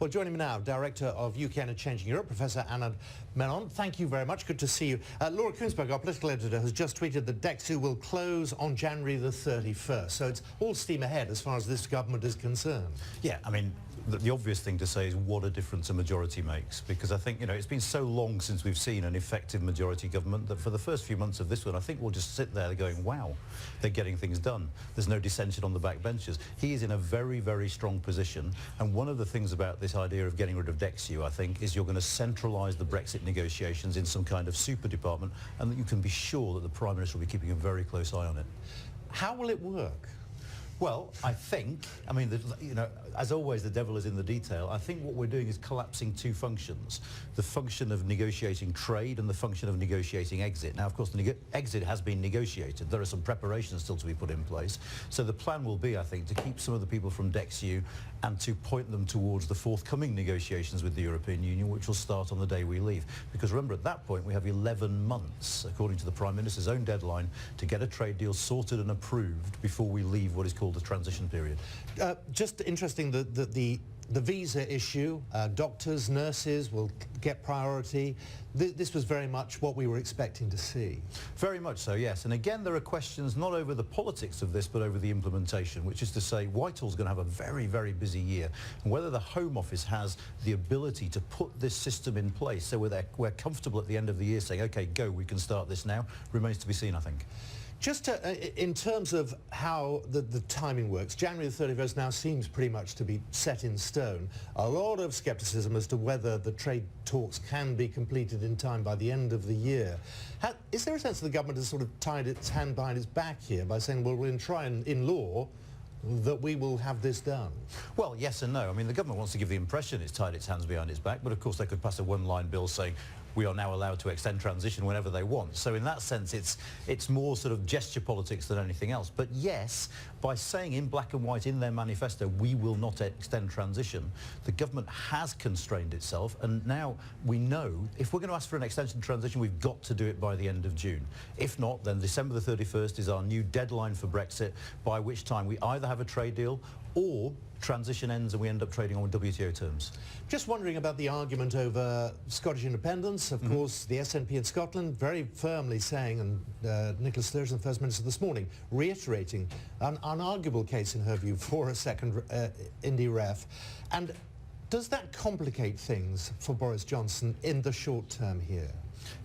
Well, joining me now, Director of UK and Changing Europe, Professor Anand Menon. Thank you very much. Good to see you. Laura Kunsberg, our political editor, has just tweeted that DExEU will close on January the 31st. So it's all steam ahead as far as this government is concerned. Yeah, I mean, the obvious thing to say is what a difference a majority makes, because I think, you know, it's been so long since we've seen an effective majority government that for the first few months of this one, I think we'll just sit there going, wow, they're getting things done. There's no dissension on the back benches. He is in a very, very strong position, and one of the things about this idea of getting rid of DExEU, I think, is you're going to centralise the Brexit negotiations in some kind of super department, and that you can be sure that the Prime Minister will be keeping a very close eye on it. How will it work? Well, I think, I mean, you know, as always, the devil is in the detail. I think what we're doing is collapsing two functions, the function of negotiating trade and the function of negotiating exit. Now, of course, the exit has been negotiated. There are some preparations still to be put in place. So the plan will be, I think, to keep some of the people from DExEU and to point them towards the forthcoming negotiations with the European Union, which will start on the day we leave. Because remember, at that point, we have 11 months, according to the Prime Minister's own deadline, to get a trade deal sorted and approved before we leave what is called the transition period. Just interesting that the visa issue, doctors, nurses will get priority. This was very much what we were expecting to see. Very much so, yes. And again, there are questions not over the politics of this, but over the implementation, which is to say Whitehall's going to have a very, very busy year. And whether the Home Office has the ability to put this system in place so we're comfortable at the end of the year saying, OK, go, we can start this now, remains to be seen, I think. Just in terms of how the timing works, January the 31st now seems pretty much to be set in stone. A lot of scepticism as to whether the trade talks can be completed in time by the end of the year. Is there a sense that the government has sort of tied its hand behind its back here by saying, well, we'll try and, in law, that we will have this done? Well, yes and no. I mean, the government wants to give the impression it's tied its hands behind its back, but of course they could pass a one-line bill saying we are now allowed to extend transition whenever they want. So in that sense, it's more sort of gesture politics than anything else. But yes, by saying in black and white in their manifesto, we will not extend transition, the government has constrained itself. And now we know if we're going to ask for an extension transition, we've got to do it by the end of June. If not, then December the 31st is our new deadline for Brexit, by which time we either have a trade deal or transition ends and we end up trading on WTO terms. Just wondering about the argument over Scottish independence. Of course, the SNP in Scotland very firmly saying, and Nicola Sturgeon, the First Minister this morning, reiterating an unarguable case in her view for a second IndyRef. And does that complicate things for Boris Johnson in the short term here?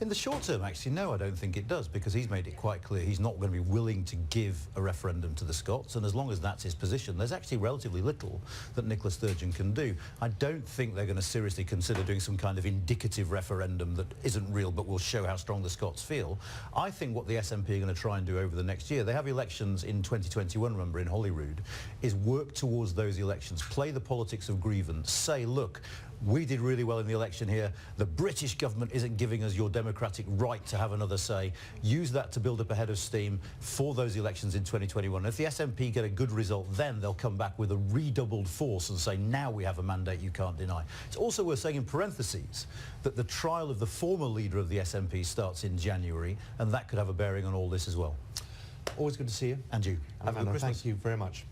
In the short term, actually, no, I don't think it does, because he's made it quite clear he's not going to be willing to give a referendum to the Scots, and as long as that's his position, there's actually relatively little that Nicola Sturgeon can do. I don't think they're going to seriously consider doing some kind of indicative referendum that isn't real but will show how strong the Scots feel. I think what the SNP are going to try and do over the next year, they have elections in 2021, remember, in Holyrood, is work towards those elections, play the politics of grievance, say, look, we did really well in the election here. The British government isn't giving us your democratic right to have another say. Use that to build up a head of steam for those elections in 2021. If the SNP get a good result, then they'll come back with a redoubled force and say, now we have a mandate you can't deny. It's also worth saying in parentheses that the trial of the former leader of the SNP starts in January, and that could have a bearing on all this as well. Always good to see you. And you. Have a good Christmas. Thank you very much.